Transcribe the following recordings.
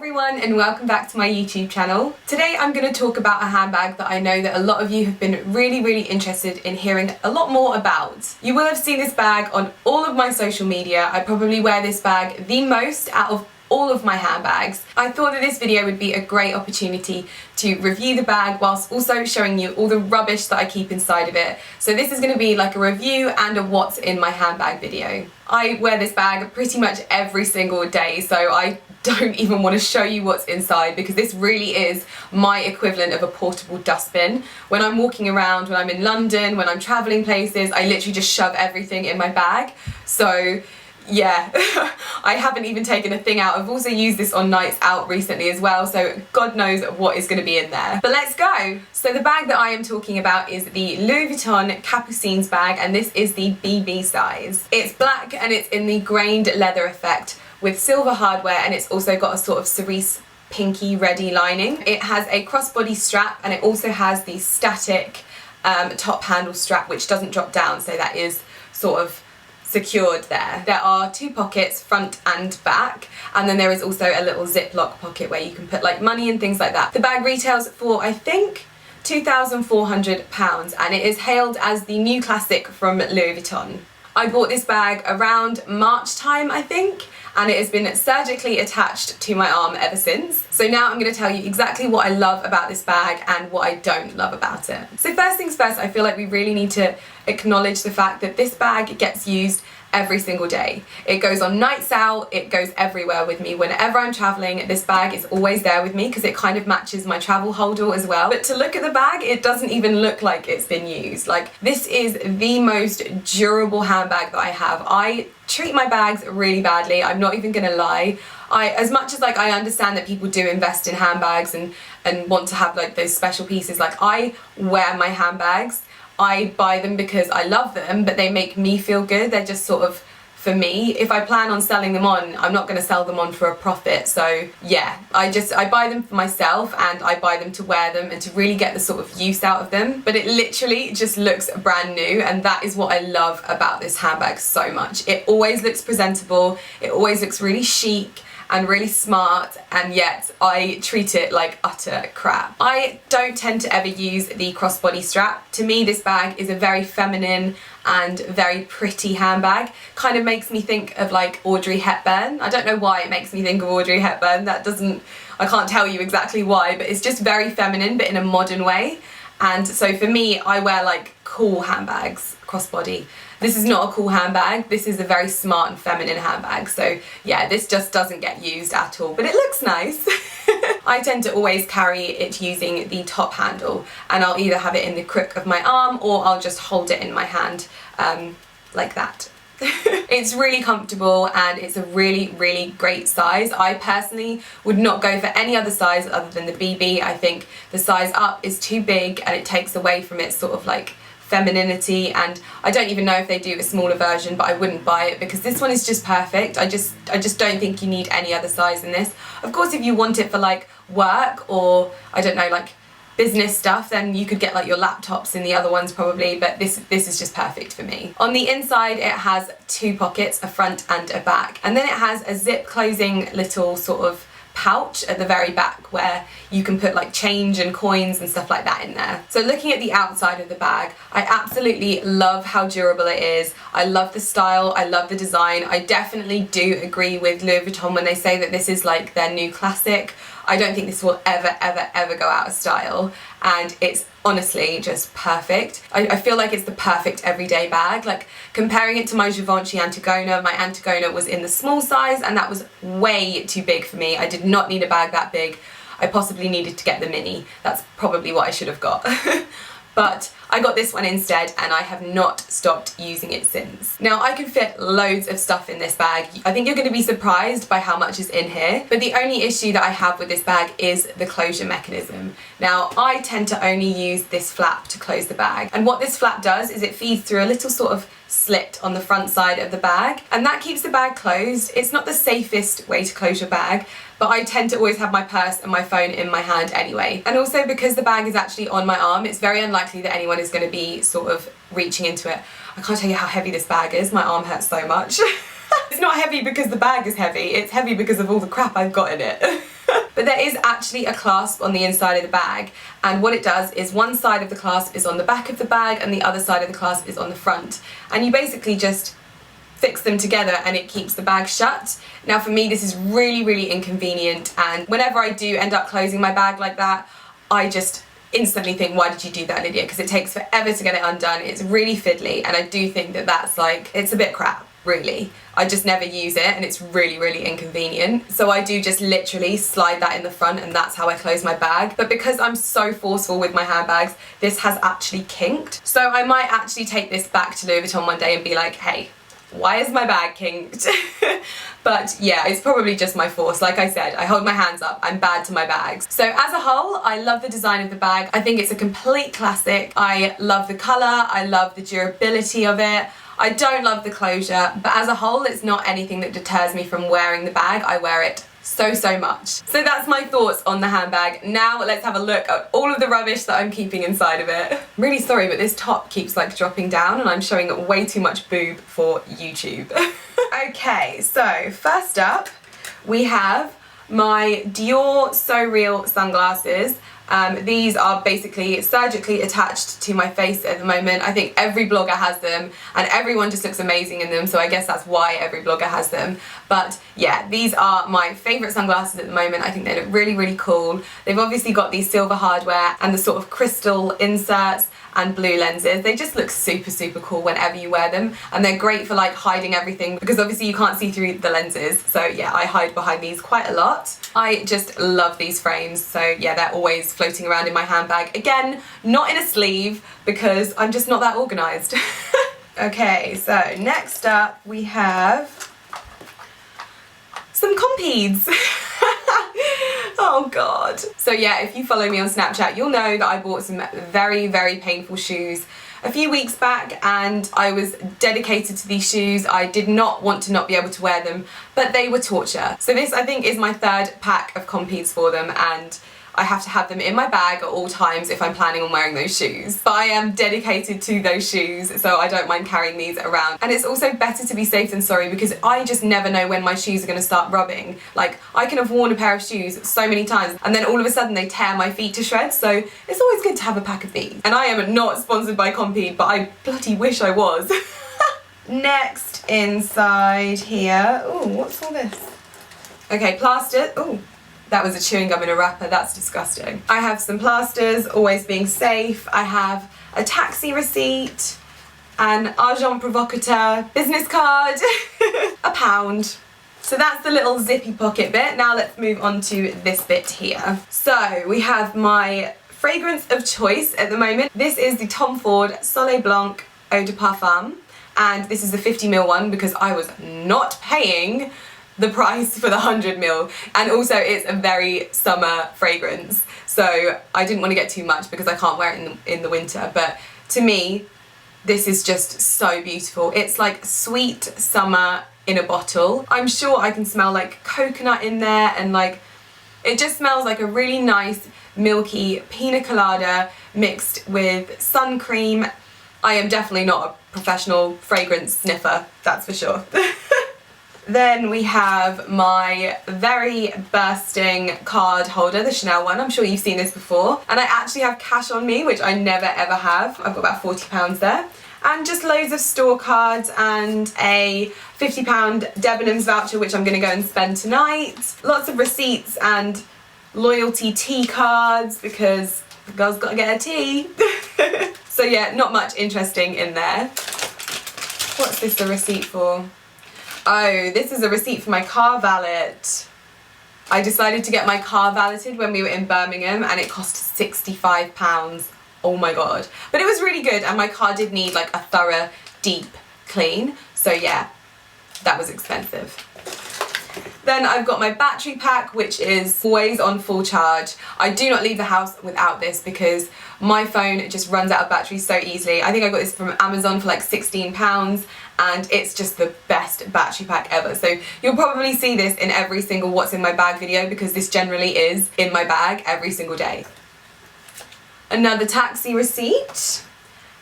everyone and welcome back to my YouTube channel. Today I'm going to talk about a handbag that I know that a lot of you have been really interested in hearing a lot more about. You will have seen this bag on all of my social media. I probably wear this bag the most out of all of my handbags. I thought that this video would be a great opportunity to review the bag whilst also showing you all the rubbish that I keep inside of it. So this is going to be like a review and a what's in my handbag video. I wear this bag pretty much every single day, so I don't even want to show you what's inside because this really is my equivalent of a portable dustbin. When I'm walking around, when I'm in London, when I'm travelling places, I literally just shove everything in my bag. So yeah, I haven't even taken a thing out. I've also used this on nights out recently as well, so God knows what is going to be in there. But let's go! So the bag that I am talking about is the Louis Vuitton Capucines bag, and this is the BB size. It's black and it's in the grained leather effect with silver hardware, and it's also got a sort of cerise pinky reddy lining. It has a crossbody strap and it also has the static top handle strap which doesn't drop down, so that is sort of secured there. There are two pockets, front and back, and then there is also a little ziplock pocket where you can put like money and things like that. The bag retails for, I think, £2,400 and it is hailed as the new classic from Louis Vuitton. I bought this bag around March time, I think, and it has been surgically attached to my arm ever since. So now I'm going to tell you exactly what I love about this bag and what I don't love about it. So first things first, I feel like we really need to acknowledge the fact that this bag gets used every single day. It goes on nights out, it goes everywhere with me. Whenever I'm traveling, this bag is always there with me because it kind of matches my travel holder as well. But to look at the bag, it doesn't even look like it's been used. Like, this is the most durable handbag that I have. I treat my bags really badly, I'm not even gonna lie. As much as like I understand that people do invest in handbags and want to have like those special pieces, like I wear my handbags, I buy them because I love them, but they make me feel good. They're just sort of for me. If I plan on selling them on, I'm not going to sell them on for a profit. So yeah, I buy them for myself and I buy them to wear them and to really get the sort of use out of them. But it literally just looks brand new, and that is what I love about this handbag so much. It always looks presentable, it always looks really chic and really smart, and yet I treat it like utter crap. I don't tend to ever use the crossbody strap. To me, this bag is a very feminine and very pretty handbag. Kind of makes me think of like Audrey Hepburn. I don't know why it makes me think of Audrey Hepburn. I can't tell you exactly why, but it's just very feminine but in a modern way. And so for me, I wear like cool handbags, crossbody. This is not a cool handbag, this is a very smart and feminine handbag. So yeah, this just doesn't get used at all, but it looks nice. I tend to always carry it using the top handle, and I'll either have it in the crook of my arm or I'll just hold it in my hand like that. It's really comfortable and it's a really great size. I personally would not go for any other size other than the BB. I think the size up is too big and it takes away from its sort of like femininity, and I don't even know if they do a smaller version, but I wouldn't buy it because this one is just perfect. I just don't think you need any other size in this. Of course, if you want it for like work or I don't know, like business stuff, then you could get like your laptops in the other ones probably, but this is just perfect for me. On the inside it has two pockets, a front and a back, and then it has a zip closing little sort of pouch at the very back where you can put like change and coins and stuff like that in there. So looking at the outside of the bag, I absolutely love how durable it is. I love the style, I love the design. I definitely do agree with Louis Vuitton when they say that this is like their new classic. I don't think this will ever go out of style, and it's honestly just perfect. I feel like it's the perfect everyday bag. Like, comparing it to my Givenchy Antigona, my Antigona was in the small size and that was way too big for me. I did not need a bag that big. I possibly needed to get the mini. That's probably what I should have got. But I got this one instead and I have not stopped using it since. Now, I can fit loads of stuff in this bag. I think you're going to be surprised by how much is in here, but the only issue that I have with this bag is the closure mechanism. Now, I tend to only use this flap to close the bag, and what this flap does is it feeds through a little sort of slit on the front side of the bag, and that keeps the bag closed. It's not the safest way to close your bag, but I tend to always have my purse and my phone in my hand anyway. And also because the bag is actually on my arm, it's very unlikely that anyone is going to be sort of reaching into it. I can't tell you how heavy this bag is, my arm hurts so much. It's not heavy because the bag is heavy, it's heavy because of all the crap I've got in it. but there is actually a clasp on the inside of the bag, and what it does is one side of the clasp is on the back of the bag and the other side of the clasp is on the front, and you basically just fix them together and it keeps the bag shut. Now for me this is really inconvenient, and whenever I do end up closing my bag like that, I just instantly think, why did you do that, Lydia? Because it takes forever to get it undone, it's really fiddly, and I do think that that's like, it's a bit crap, really. I just never use it and it's really inconvenient. So I do just literally slide that in the front and that's how I close my bag. But because I'm so forceful with my handbags, this has actually kinked. So I might actually take this back to Louis Vuitton one day and be like, hey, why is my bag kinked? But yeah, it's probably just my force. Like I said, I hold my hands up, I'm bad to my bags. So as a whole, I love the design of the bag. I think it's a complete classic. I love the colour, I love the durability of it. I don't love the closure, but as a whole, it's not anything that deters me from wearing the bag. I wear it so much. So that's my thoughts on the handbag. Now let's have a look at all of the rubbish that I'm keeping inside of it. I'm really sorry, but this top keeps like dropping down and I'm showing way too much boob for YouTube. Okay, so first up we have my Dior So Real sunglasses. These are basically surgically attached to my face at the moment. I think every blogger has them and everyone just looks amazing in them, so I guess that's why every blogger has them. But yeah, these are my favourite sunglasses at the moment. I think they look really cool. They've obviously got these silver hardware and the sort of crystal inserts and blue lenses. They just look super cool whenever you wear them, and they're great for like hiding everything because obviously you can't see through the lenses. So yeah, I hide behind these quite a lot. I just love these frames, so yeah, they're always floating around in my handbag. Again, not in a sleeve because I'm just not that organised. Okay, so next up we have some compeeds. Oh god. So yeah, if you follow me on Snapchat, you'll know that I bought some very painful shoes a few weeks back, and I was dedicated to these shoes. I did not want to not be able to wear them, but they were torture. So this, I think, is my third pack of compeeds for them, and I have to have them in my bag at all times if I'm planning on wearing those shoes. But I am dedicated to those shoes, so I don't mind carrying these around. And it's also better to be safe than sorry because I just never know when my shoes are going to start rubbing. Like, I can have worn a pair of shoes so many times and then all of a sudden they tear my feet to shreds, so it's always good to have a pack of these. And I am not sponsored by Compeed, but I bloody wish I was. Next, inside here, oh, what's all this? Okay, plaster, oh. That was a chewing gum in a wrapper, that's disgusting. I have some plasters, always being safe. I have a taxi receipt, an argent provocateur business card, £1. So that's the little zippy pocket bit. Now let's move on to this bit here. So we have my fragrance of choice at the moment. This is the Tom Ford Soleil Blanc Eau de Parfum, and this is the 50ml one because I was not paying the price for the 100ml, and also it's a very summer fragrance, so I didn't want to get too much because I can't wear it in the winter. But to me, this is just so beautiful. It's like sweet summer in a bottle. I'm sure I can smell like coconut in there, and like it just smells like a really nice milky pina colada mixed with sun cream. I am definitely not a professional fragrance sniffer, that's for sure. Then we have my very bursting card holder, the Chanel one. I'm sure you've seen this before. And I actually have cash on me, which I never ever have. I've got about £40 there. And just loads of store cards and a £50 Debenhams voucher, which I'm going to go and spend tonight. Lots of receipts and loyalty tea cards because the girl's got to get her tea. So yeah, not much interesting in there. What's this a receipt for? Oh, this is a receipt for my car valet. I decided to get my car valeted when we were in Birmingham and it cost £65. Oh my god. But it was really good and my car did need like a thorough, deep clean. So yeah, that was expensive. Then I've got my battery pack, which is always on full charge. I do not leave the house without this because my phone just runs out of battery so easily. I think I got this from Amazon for like £16 and it's just the best battery pack ever. So you'll probably see this in every single what's in my bag video because this generally is in my bag every single day. Another taxi receipt.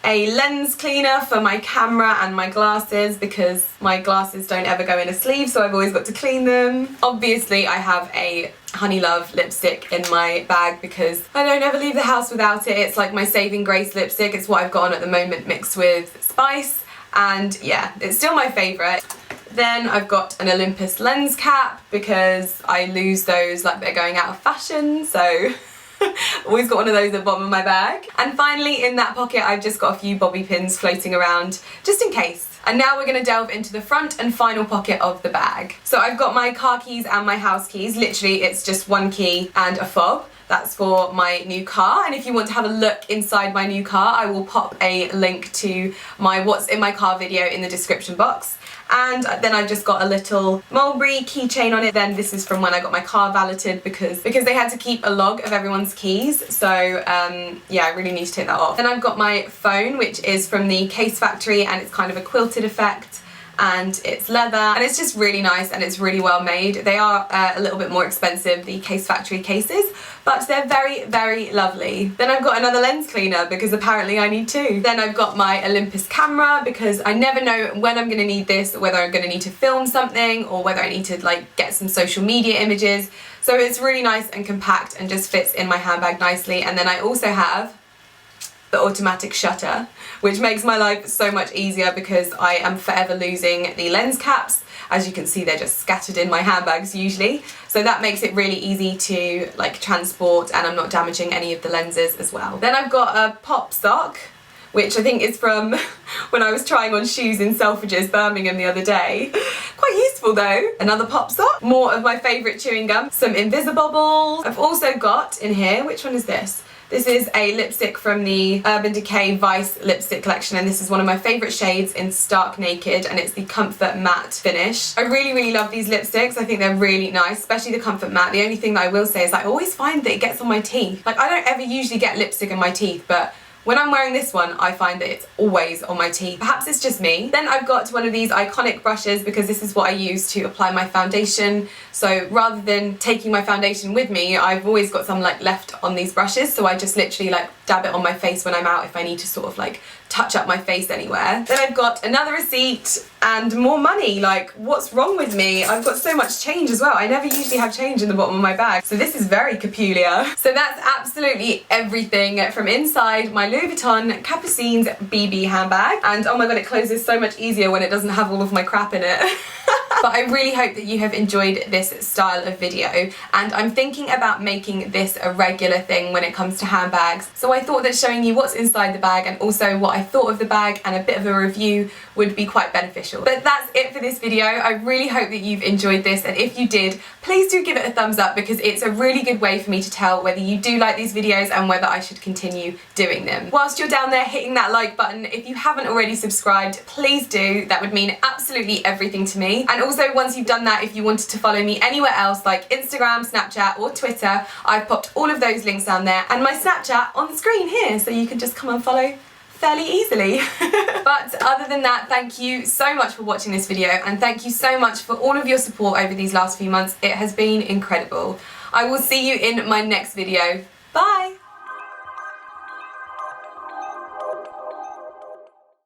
a lens cleaner for my camera and my glasses because my glasses don't ever go in a sleeve, so I've always got to clean them. Obviously I have a Honey Love lipstick in my bag because I don't ever leave the house without it. It's like my saving grace lipstick. It's what I've got on at the moment mixed with Spice, and yeah, it's still my favourite. Then I've got an Olympus lens cap because I lose those like they're going out of fashion, so always got one of those at the bottom of my bag. And finally in that pocket I've just got a few bobby pins floating around just in case. And now we're going to delve into the front and final pocket of the bag. So I've got my car keys and my house keys. Literally it's just one key and a fob. That's for my new car, and if you want to have a look inside my new car I will pop a link to my what's in my car video in the description box. And then I've just got a little Mulberry keychain on it. Then this is from when I got my car valeted because they had to keep a log of everyone's keys, so yeah, I really need to take that off. Then I've got my phone, which is from the Case Factory, and it's kind of a quilted effect and it's leather and it's just really nice and it's really well made. They are a little bit more expensive, the Case Factory cases, but they're very, very lovely. Then I've got another lens cleaner because apparently I need two. Then I've got my Olympus camera because I never know when I'm going to need this, whether I'm going to need to film something or whether I need to like get some social media images. So it's really nice and compact and just fits in my handbag nicely. And then I also have the automatic shutter, which makes my life so much easier because I am forever losing the lens caps. As you can see, they're just scattered in my handbags usually, so that makes it really easy to like transport, and I'm not damaging any of the lenses as well. Then I've got a pop sock, which I think is from when I was trying on shoes in Selfridges, Birmingham the other day. Quite useful though. Another pop sock, more of my favourite chewing gum, some Invisibobbles. I've also got in here, which one is this? This is a lipstick from the Urban Decay Vice lipstick collection, and this is one of my favourite shades in Stark Naked, and it's the Comfort Matte finish. I really, really love these lipsticks. I think they're really nice, especially the Comfort Matte. The only thing that I will say is I always find that it gets on my teeth. Like, I don't ever usually get lipstick in my teeth, but when I'm wearing this one, I find that it's always on my teeth. Perhaps it's just me. Then I've got one of these iconic brushes because this is what I use to apply my foundation. So rather than taking my foundation with me, I've always got some like left on these brushes. So I just literally like dab it on my face when I'm out if I need to sort of like touch up my face anywhere. Then I've got another receipt and more money. Like, what's wrong with me? I've got so much change as well. I never usually have change in the bottom of my bag, so this is very peculiar. So that's absolutely everything from inside my Louis Vuitton Capucines BB handbag. And oh my god, it closes so much easier when it doesn't have all of my crap in it. But I really hope that you have enjoyed this style of video, and I'm thinking about making this a regular thing when it comes to handbags. So I thought that showing you what's inside the bag and also what I thought of the bag and a bit of a review would be quite beneficial. But that's it for this video. I really hope that you've enjoyed this, and if you did, please do give it a thumbs up because it's a really good way for me to tell whether you do like these videos and whether I should continue doing them. Whilst you're down there hitting that like button, if you haven't already subscribed, please do. That would mean absolutely everything to me. And also, once you've done that, if you wanted to follow me anywhere else like Instagram, Snapchat or Twitter, I've popped all of those links down there and my Snapchat on the screen here, so you can just come and follow fairly easily. But other than that, thank you so much for watching this video, and thank you so much for all of your support over these last few months. It has been incredible. I will see you in my next video.